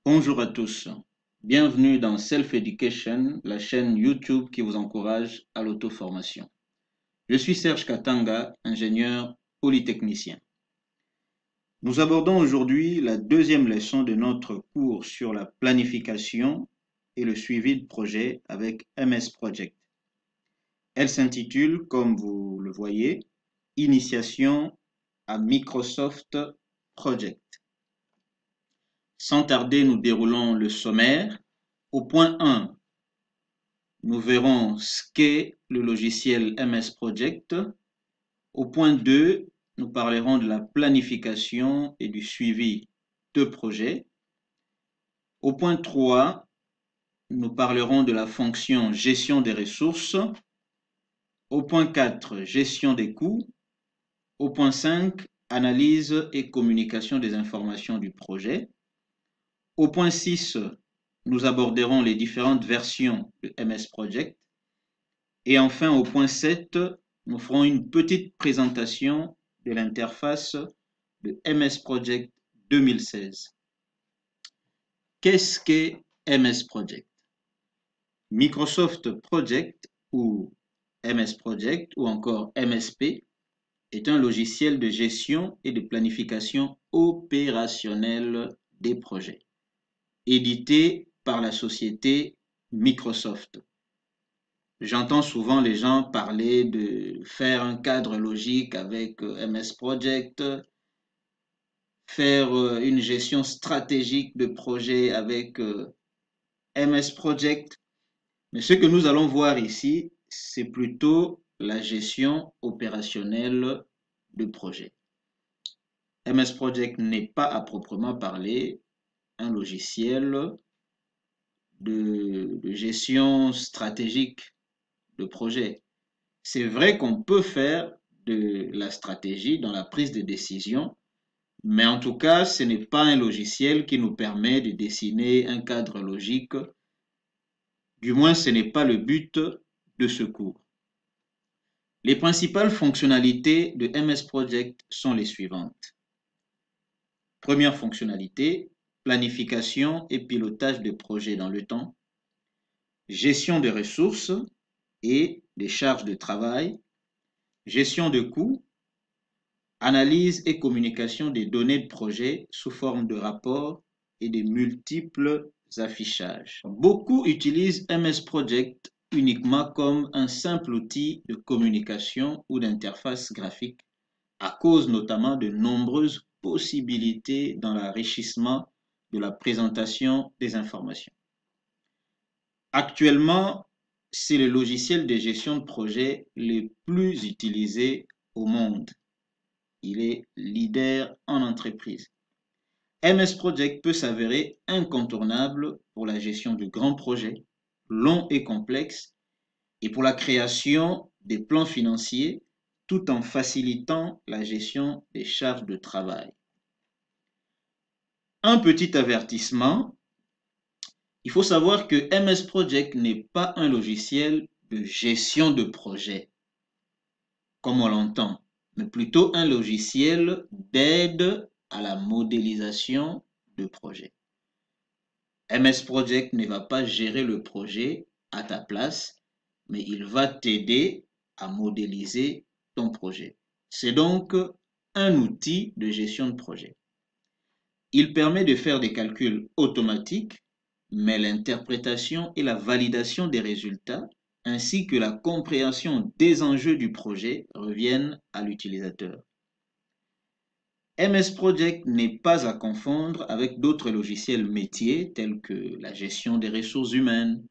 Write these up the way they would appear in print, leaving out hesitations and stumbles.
Bonjour à tous, bienvenue dans Self Education, la chaîne YouTube qui vous encourage à l'auto-formation. Je suis Serge Katanga, ingénieur polytechnicien. Nous abordons aujourd'hui la deuxième leçon de notre cours sur la planification et le suivi de projet avec MS Project. Elle s'intitule, comme vous le voyez, Initiation à Microsoft Project. Sans tarder, nous déroulons le sommaire. Au point 1, nous verrons ce qu'est le logiciel MS Project. Au point 2, nous parlerons de la planification et du suivi de projet. Au point 3, nous parlerons de la fonction gestion des ressources. Au point 4, gestion des coûts. Au point 5, analyse et communication des informations du projet. Au point 6, nous aborderons les différentes versions de MS Project. Et enfin, au point 7, nous ferons une petite présentation de l'interface de MS Project 2016. Qu'est-ce qu'est MS Project? Microsoft Project ou MS Project ou encore MSP est un logiciel de gestion et de planification opérationnelle des projets, édité par la société Microsoft. J'entends souvent les gens parler de faire un cadre logique avec MS Project, faire une gestion stratégique de projet avec MS Project. Mais ce que nous allons voir ici, c'est plutôt la gestion opérationnelle de projet. MS Project n'est pas à proprement parler un logiciel de gestion stratégique de projet. C'est vrai qu'on peut faire de la stratégie dans la prise de décision, mais en tout cas, ce n'est pas un logiciel qui nous permet de dessiner un cadre logique. Du moins, ce n'est pas le but de ce cours. Les principales fonctionnalités de MS Project sont les suivantes. Première fonctionnalité, planification et pilotage de projets dans le temps, gestion des ressources et des charges de travail, gestion de coûts, analyse et communication des données de projet sous forme de rapports et de multiples affichages. Beaucoup utilisent MS Project uniquement comme un simple outil de communication ou d'interface graphique à cause notamment de nombreuses possibilités dans l'enrichissement de la présentation des informations. Actuellement, c'est le logiciel de gestion de projet le plus utilisé au monde. Il est leader en entreprise. MS Project peut s'avérer incontournable pour la gestion de grands projets, longs et complexes, et pour la création des plans financiers, tout en facilitant la gestion des charges de travail. Un petit avertissement, il faut savoir que MS Project n'est pas un logiciel de gestion de projet, comme on l'entend, mais plutôt un logiciel d'aide à la modélisation de projet. MS Project ne va pas gérer le projet à ta place, mais il va t'aider à modéliser ton projet. C'est donc un outil de gestion de projet. Il permet de faire des calculs automatiques, mais l'interprétation et la validation des résultats ainsi que la compréhension des enjeux du projet reviennent à l'utilisateur. MS Project n'est pas à confondre avec d'autres logiciels métiers tels que la gestion des ressources humaines,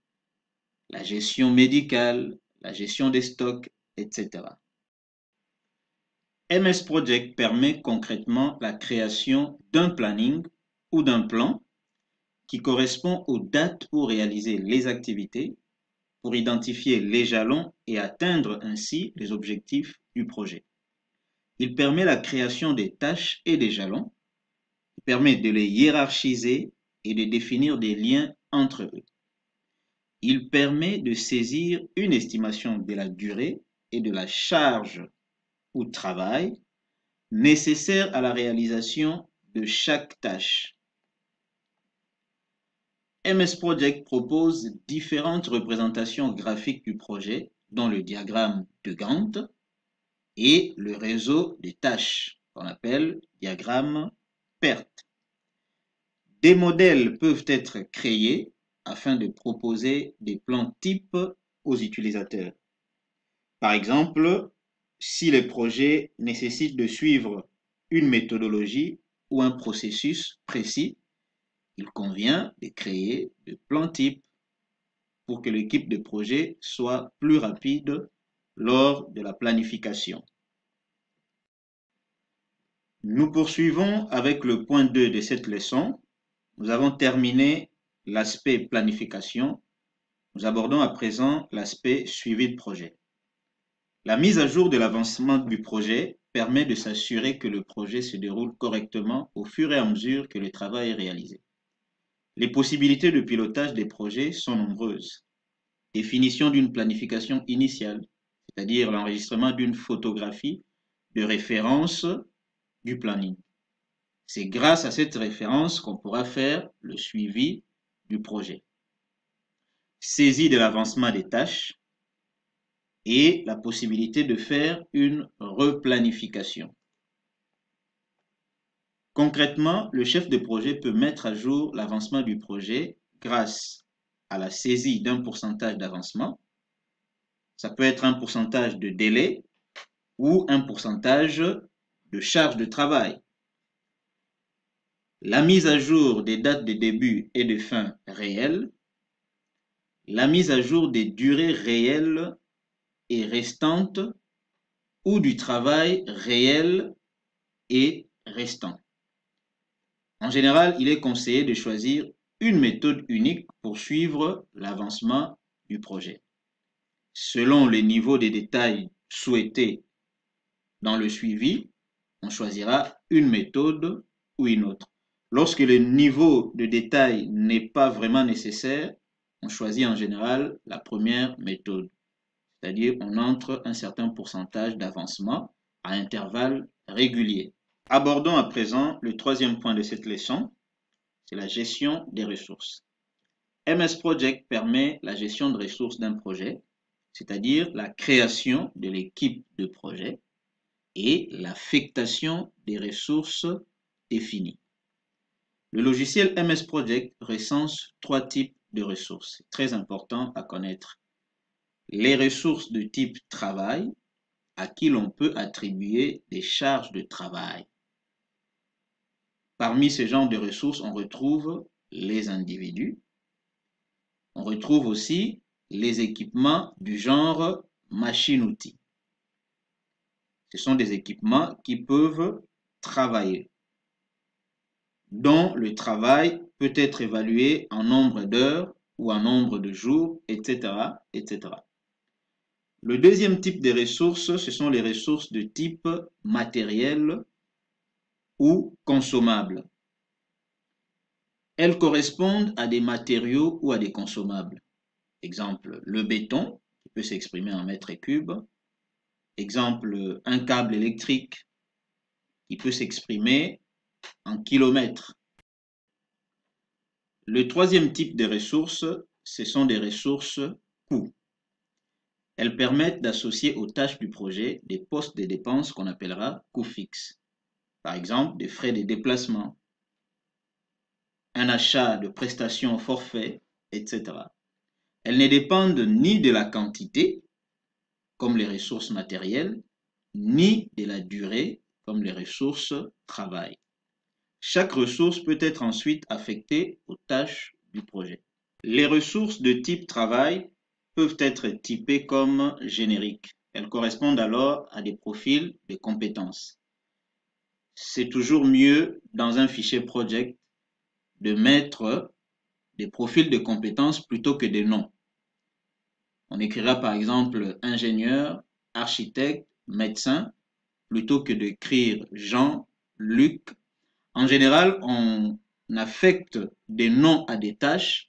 la gestion médicale, la gestion des stocks, etc. MS Project permet concrètement la création d'un planning ou d'un plan qui correspond aux dates pour réaliser les activités, pour identifier les jalons et atteindre ainsi les objectifs du projet. Il permet la création des tâches et des jalons, il permet de les hiérarchiser et de définir des liens entre eux. Il permet de saisir une estimation de la durée et de la charge ou travail nécessaire à la réalisation de chaque tâche. MS Project propose différentes représentations graphiques du projet, dont le diagramme de Gantt et le réseau des tâches, qu'on appelle diagramme PERT. Des modèles peuvent être créés afin de proposer des plans types aux utilisateurs. Par exemple, si le projet nécessite de suivre une méthodologie ou un processus précis, il convient de créer des plans types pour que l'équipe de projet soit plus rapide lors de la planification. Nous poursuivons avec le point 2 de cette leçon. Nous avons terminé l'aspect planification. Nous abordons à présent l'aspect suivi de projet. La mise à jour de l'avancement du projet permet de s'assurer que le projet se déroule correctement au fur et à mesure que le travail est réalisé. Les possibilités de pilotage des projets sont nombreuses. Définition d'une planification initiale, c'est-à-dire l'enregistrement d'une photographie de référence du planning. C'est grâce à cette référence qu'on pourra faire le suivi du projet. Saisie de l'avancement des tâches et la possibilité de faire une replanification. Concrètement, le chef de projet peut mettre à jour l'avancement du projet grâce à la saisie d'un pourcentage d'avancement. Ça peut être un pourcentage de délai ou un pourcentage de charge de travail. La mise à jour des dates de début et de fin réelles. La mise à jour des durées réelles et restantes ou du travail réel et restant. En général, il est conseillé de choisir une méthode unique pour suivre l'avancement du projet. Selon les niveaux de détails souhaités dans le suivi, on choisira une méthode ou une autre. Lorsque le niveau de détail n'est pas vraiment nécessaire, on choisit en général la première méthode, c'est-à-dire on entre un certain pourcentage d'avancement à intervalles réguliers. Abordons à présent le troisième point de cette leçon, c'est la gestion des ressources. MS Project permet la gestion de ressources d'un projet, c'est-à-dire la création de l'équipe de projet et l'affectation des ressources définies. Le logiciel MS Project recense 3 types de ressources, très important à connaître. Les ressources de type travail, à qui l'on peut attribuer des charges de travail. Parmi ce genre de ressources, on retrouve les individus. On retrouve aussi les équipements du genre machine-outil. Ce sont des équipements qui peuvent travailler, dont le travail peut être évalué en nombre d'heures ou en nombre de jours, etc., etc. Le deuxième type de ressources, ce sont les ressources de type matériel ou consommables. Elles correspondent à des matériaux ou à des consommables. Exemple, le béton, qui peut s'exprimer en mètres cubes. Exemple, un câble électrique, qui peut s'exprimer en kilomètres. Le troisième type de ressources, ce sont des ressources coûts. Elles permettent d'associer aux tâches du projet des postes de dépenses qu'on appellera coûts fixes. Par exemple, des frais de déplacement, un achat de prestations au forfait, etc. Elles ne dépendent ni de la quantité, comme les ressources matérielles, ni de la durée, comme les ressources travail. Chaque ressource peut être ensuite affectée aux tâches du projet. Les ressources de type travail peuvent être typées comme génériques. Elles correspondent alors à des profils de compétences. C'est toujours mieux dans un fichier project de mettre des profils de compétences plutôt que des noms. On écrira par exemple ingénieur, architecte, médecin, plutôt que d'écrire Jean, Luc. En général, on affecte des noms à des tâches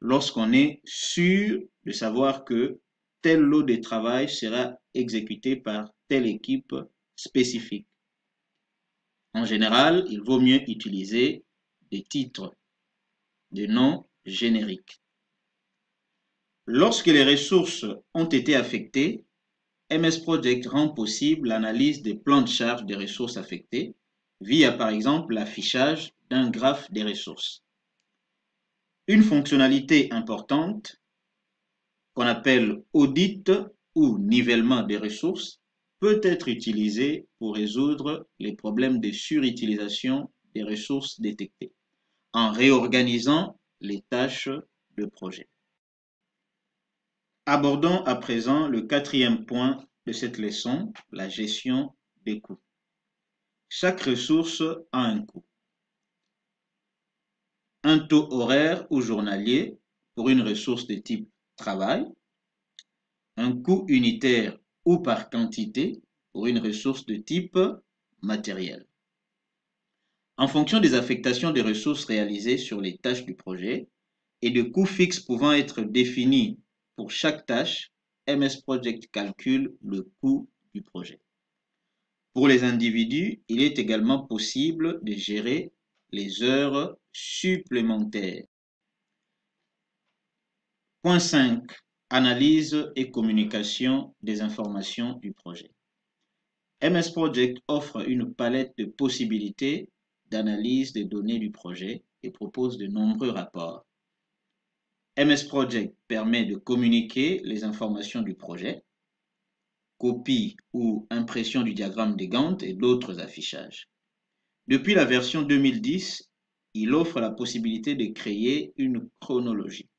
lorsqu'on est sûr de savoir que tel lot de travail sera exécuté par telle équipe spécifique. En général, il vaut mieux utiliser des titres, des noms générique. Lorsque les ressources ont été affectées, MS Project rend possible l'analyse des plans de charge des ressources affectées via par exemple l'affichage d'un graphe des ressources. Une fonctionnalité importante qu'on appelle audit ou nivellement des ressources peut être utilisée pour résoudre les problèmes de surutilisation des ressources détectées en réorganisant les tâches de projet. Abordons à présent le quatrième point de cette leçon, la gestion des coûts. Chaque ressource a un coût. Un taux horaire ou journalier pour une ressource de type travail, un coût unitaire ou par quantité pour une ressource de type matériel. En fonction des affectations des ressources réalisées sur les tâches du projet et de coûts fixes pouvant être définis pour chaque tâche, MS Project calcule le coût du projet. Pour les individus, il est également possible de gérer les heures supplémentaires. Point 5. Analyse et communication des informations du projet. MS Project offre une palette de possibilités d'analyse des données du projet et propose de nombreux rapports. MS Project permet de communiquer les informations du projet, copie ou impression du diagramme de Gantt et d'autres affichages. Depuis la version 2010, il offre la possibilité de créer une chronologie,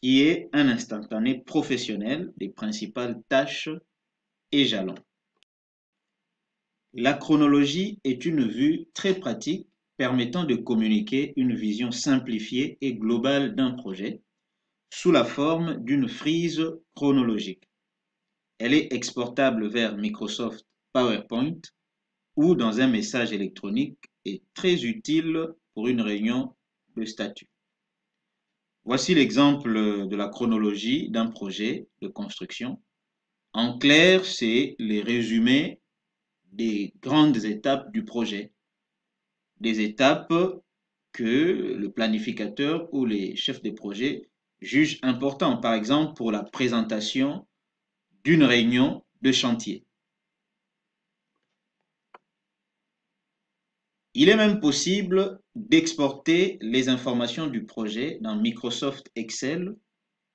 qui est un instantané professionnel des principales tâches et jalons. La chronologie est une vue très pratique permettant de communiquer une vision simplifiée et globale d'un projet sous la forme d'une frise chronologique. Elle est exportable vers Microsoft PowerPoint ou dans un message électronique et très utile pour une réunion de statut. Voici l'exemple de la chronologie d'un projet de construction. En clair, c'est les résumés des grandes étapes du projet, des étapes que le planificateur ou les chefs de projet jugent importantes, par exemple pour la présentation d'une réunion de chantier. Il est même possible d'exporter les informations du projet dans Microsoft Excel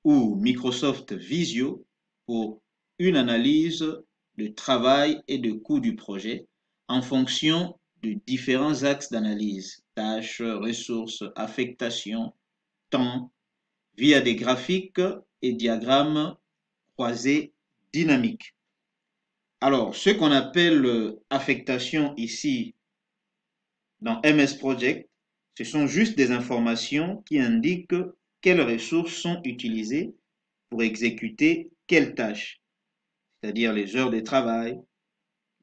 ou Microsoft Visio pour une analyse de travail et de coût du projet en fonction de différents axes d'analyse, tâches, ressources, affectation, temps, via des graphiques et diagrammes croisés dynamiques. Alors, ce qu'on appelle affectation ici dans MS Project, ce sont juste des informations qui indiquent quelles ressources sont utilisées pour exécuter quelle tâche, c'est-à-dire les heures de travail,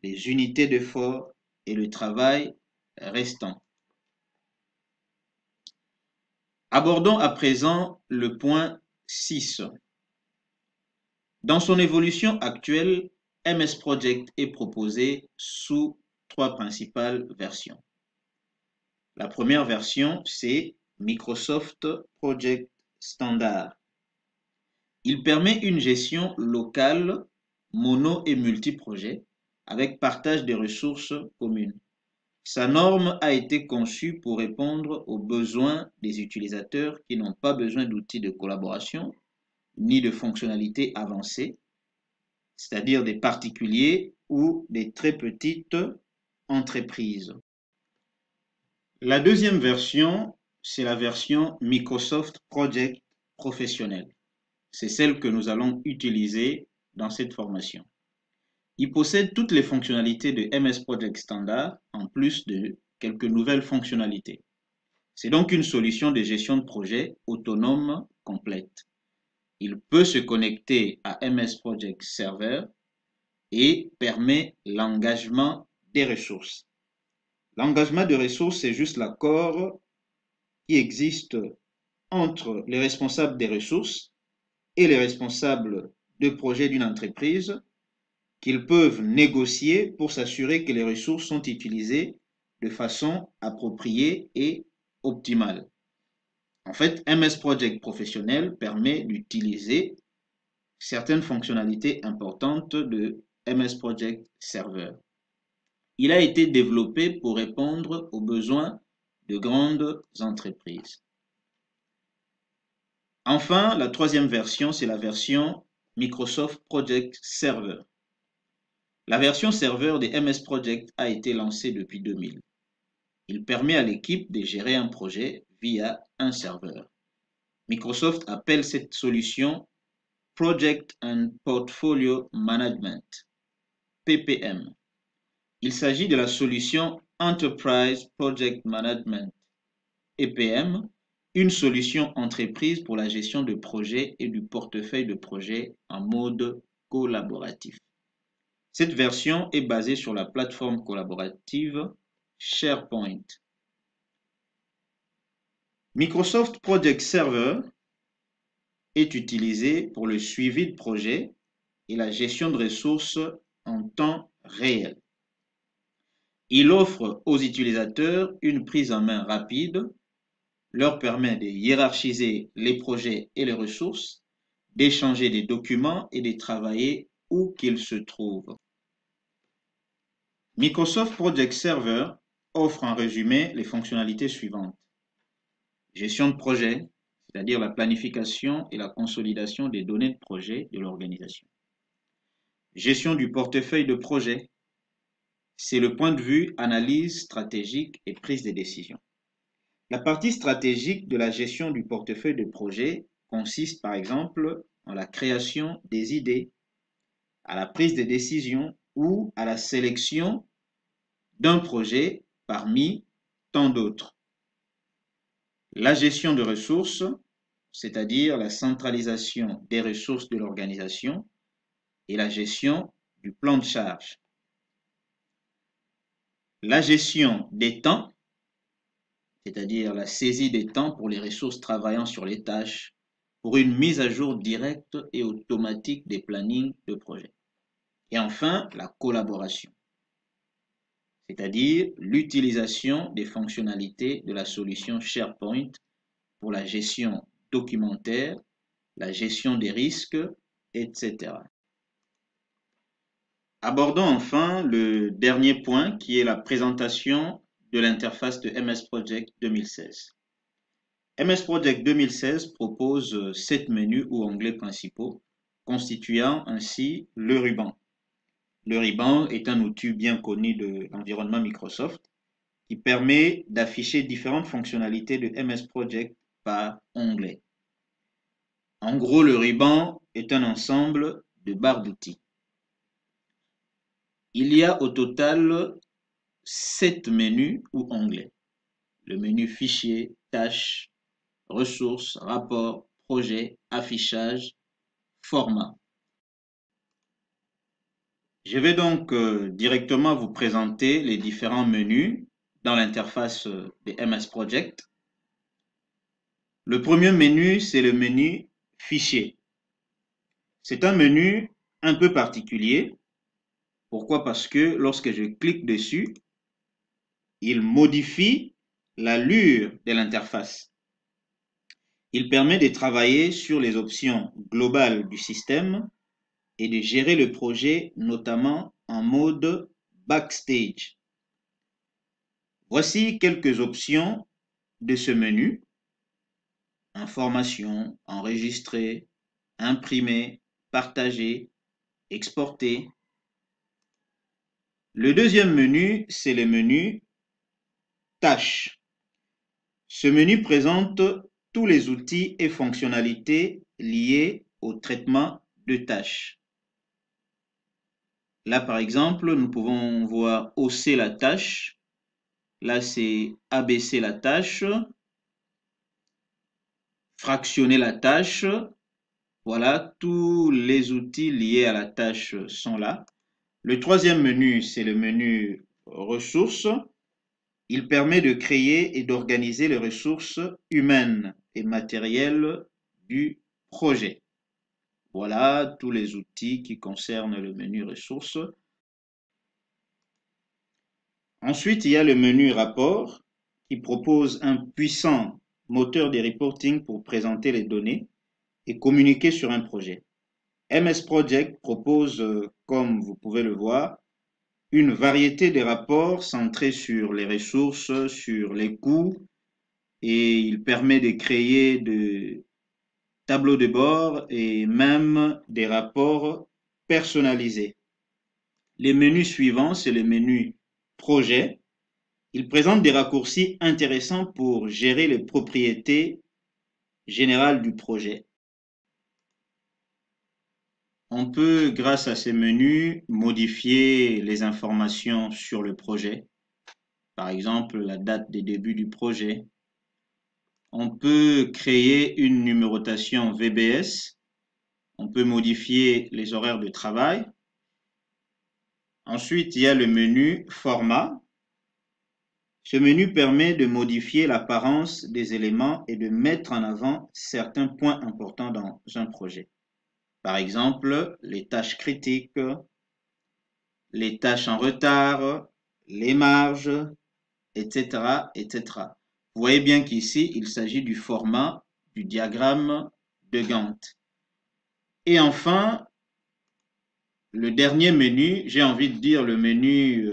les unités d'effort et le travail restant. Abordons à présent le point 6. Dans son évolution actuelle, MS Project est proposé sous trois principales versions. La première version, c'est Microsoft Project Standard. Il permet une gestion locale, mono et multi-projet, avec partage des ressources communes. Sa norme a été conçue pour répondre aux besoins des utilisateurs qui n'ont pas besoin d'outils de collaboration ni de fonctionnalités avancées, c'est-à-dire des particuliers ou des très petites entreprises. La deuxième version, c'est la version Microsoft Project Professionnel. C'est celle que nous allons utiliser dans cette formation. Il possède toutes les fonctionnalités de MS Project Standard, en plus de quelques nouvelles fonctionnalités. C'est donc une solution de gestion de projet autonome complète. Il peut se connecter à MS Project Server et permet l'engagement des ressources. L'engagement de ressources, c'est juste l'accord qui existe entre les responsables des ressources et les responsables de projet d'une entreprise qu'ils peuvent négocier pour s'assurer que les ressources sont utilisées de façon appropriée et optimale. En fait, MS Project professionnel permet d'utiliser certaines fonctionnalités importantes de MS Project Server. Il a été développé pour répondre aux besoins de grandes entreprises. Enfin, la troisième version, c'est la version Microsoft Project Server. La version serveur des MS Project a été lancée depuis 2000. Il permet à l'équipe de gérer un projet via un serveur. Microsoft appelle cette solution Project and Portfolio Management, PPM. Il s'agit de la solution Enterprise Project Management, EPM, une solution entreprise pour la gestion de projets et du portefeuille de projets en mode collaboratif. Cette version est basée sur la plateforme collaborative SharePoint. Microsoft Project Server est utilisé pour le suivi de projets et la gestion de ressources en temps réel. Il offre aux utilisateurs une prise en main rapide, leur permet de hiérarchiser les projets et les ressources, d'échanger des documents et de travailler où qu'ils se trouvent. Microsoft Project Server offre en résumé les fonctionnalités suivantes. Gestion de projet, c'est-à-dire la planification et la consolidation des données de projet de l'organisation. Gestion du portefeuille de projet, c'est le point de vue analyse stratégique et prise de décision. La partie stratégique de la gestion du portefeuille de projet consiste par exemple en la création des idées, à la prise de décision ou à la sélection d'un projet parmi tant d'autres. La gestion de ressources, c'est-à-dire la centralisation des ressources de l'organisation et la gestion du plan de charge. La gestion des temps, c'est-à-dire la saisie des temps pour les ressources travaillant sur les tâches, pour une mise à jour directe et automatique des plannings de projet. Et enfin, la collaboration, c'est-à-dire l'utilisation des fonctionnalités de la solution SharePoint pour la gestion documentaire, la gestion des risques, etc. Abordons enfin le dernier point qui est la présentation de l'interface de MS Project 2016. MS Project 2016 propose 7 menus ou onglets principaux, constituant ainsi le ruban. Le ruban est un outil bien connu de l'environnement Microsoft qui permet d'afficher différentes fonctionnalités de MS Project par onglet. En gros, le ruban est un ensemble de barres d'outils. Il y a au total 7 menus ou onglets. Le menu Fichier, Tâches, Ressources, Rapports, Projet, Affichage, Format. Je vais donc directement vous présenter les différents menus dans l'interface de MS Project. Le premier menu, c'est le menu Fichier. C'est un menu un peu particulier. Pourquoi? Parce que lorsque je clique dessus, il modifie l'allure de l'interface. Il permet de travailler sur les options globales du système et de gérer le projet, notamment en mode backstage. Voici quelques options de ce menu. Information, enregistrer, imprimer, partager, exporter. Le deuxième menu, c'est le menu Tâches. Ce menu présente tous les outils et fonctionnalités liés au traitement de tâches. Là, par exemple, nous pouvons voir hausser la tâche. Là, c'est abaisser la tâche. Fractionner la tâche. Voilà, tous les outils liés à la tâche sont là. Le troisième menu, c'est le menu ressources. Il permet de créer et d'organiser les ressources humaines et matérielles du projet. Voilà tous les outils qui concernent le menu ressources. Ensuite, il y a le menu rapport qui propose un puissant moteur de reporting pour présenter les données et communiquer sur un projet. MS Project propose, comme vous pouvez le voir, une variété de rapports centrés sur les ressources, sur les coûts, et il permet de créer des tableaux de bord et même des rapports personnalisés. Les menus suivants, c'est le menu Projet. Il présente des raccourcis intéressants pour gérer les propriétés générales du projet. On peut, grâce à ces menus, modifier les informations sur le projet. Par exemple, la date de début du projet. On peut créer une numérotation VBS. On peut modifier les horaires de travail. Ensuite, il y a le menu Format. Ce menu permet de modifier l'apparence des éléments et de mettre en avant certains points importants dans un projet. Par exemple, les tâches critiques, les tâches en retard, les marges, etc., etc. Vous voyez bien qu'ici, il s'agit du format du diagramme de Gantt. Et enfin, le dernier menu, j'ai envie de dire le menu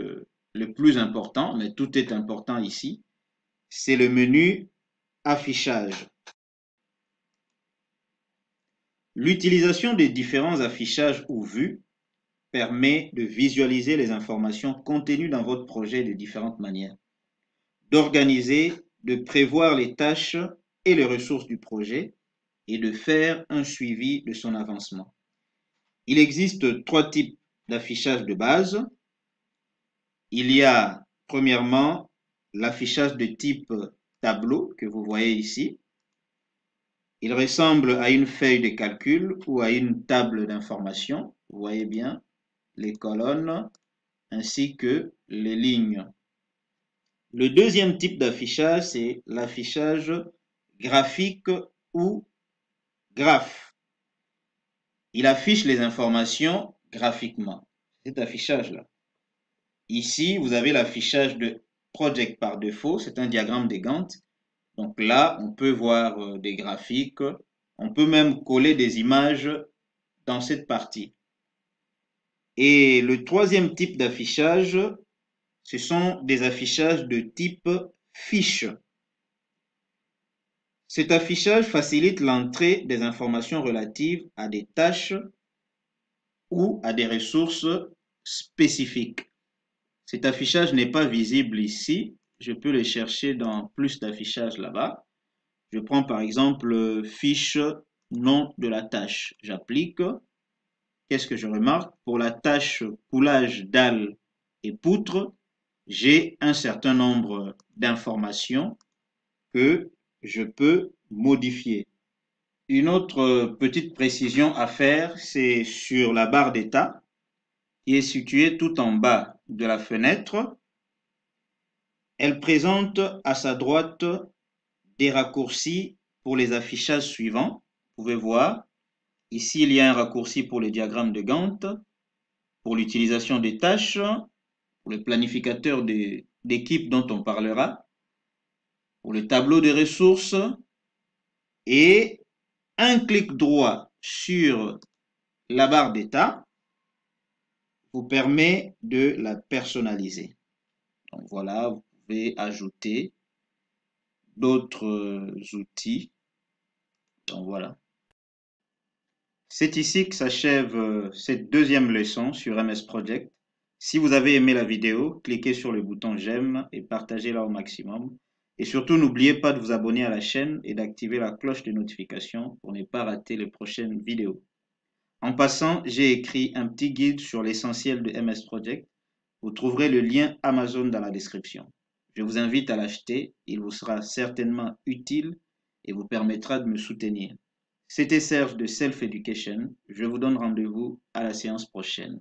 le plus important, mais tout est important ici, c'est le menu affichage. L'utilisation des différents affichages ou vues permet de visualiser les informations contenues dans votre projet de différentes manières, d'organiser, de prévoir les tâches et les ressources du projet et de faire un suivi de son avancement. Il existe 3 types d'affichage de base. Il y a premièrement l'affichage de type tableau que vous voyez ici. Il ressemble à une feuille de calcul ou à une table d'information. Vous voyez bien les colonnes ainsi que les lignes. Le deuxième type d'affichage, c'est l'affichage graphique ou graphe. Il affiche les informations graphiquement. Cet affichage-là. Ici, vous avez l'affichage de Project par défaut. C'est un diagramme de Gantt. Donc là, on peut voir des graphiques. On peut même coller des images dans cette partie. Et le troisième type d'affichage, ce sont des affichages de type fiche. Cet affichage facilite l'entrée des informations relatives à des tâches ou à des ressources spécifiques. Cet affichage n'est pas visible ici. Je peux le chercher dans plus d'affichages là-bas. Je prends par exemple fiche nom de la tâche. J'applique. Qu'est-ce que je remarque? Pour la tâche coulage dalles et poutres, j'ai un certain nombre d'informations que je peux modifier. Une autre petite précision à faire, c'est sur la barre d'état qui est située tout en bas de la fenêtre. Elle présente à sa droite des raccourcis pour les affichages suivants. Vous pouvez voir, ici il y a un raccourci pour le diagramme de Gantt, pour l'utilisation des tâches, pour le planificateur d'équipe dont on parlera, pour le tableau de ressources, et un clic droit sur la barre d'état vous permet de la personnaliser. Donc voilà, vous pouvez ajouter d'autres outils. Donc voilà. C'est ici que s'achève cette deuxième leçon sur MS Project. Si vous avez aimé la vidéo, cliquez sur le bouton j'aime et partagez-la au maximum. Et surtout, n'oubliez pas de vous abonner à la chaîne et d'activer la cloche de notification pour ne pas rater les prochaines vidéos. En passant, j'ai écrit un petit guide sur l'essentiel de MS Project. Vous trouverez le lien Amazon dans la description. Je vous invite à l'acheter, il vous sera certainement utile et vous permettra de me soutenir. C'était Serge de Self Education. Je vous donne rendez-vous à la séance prochaine.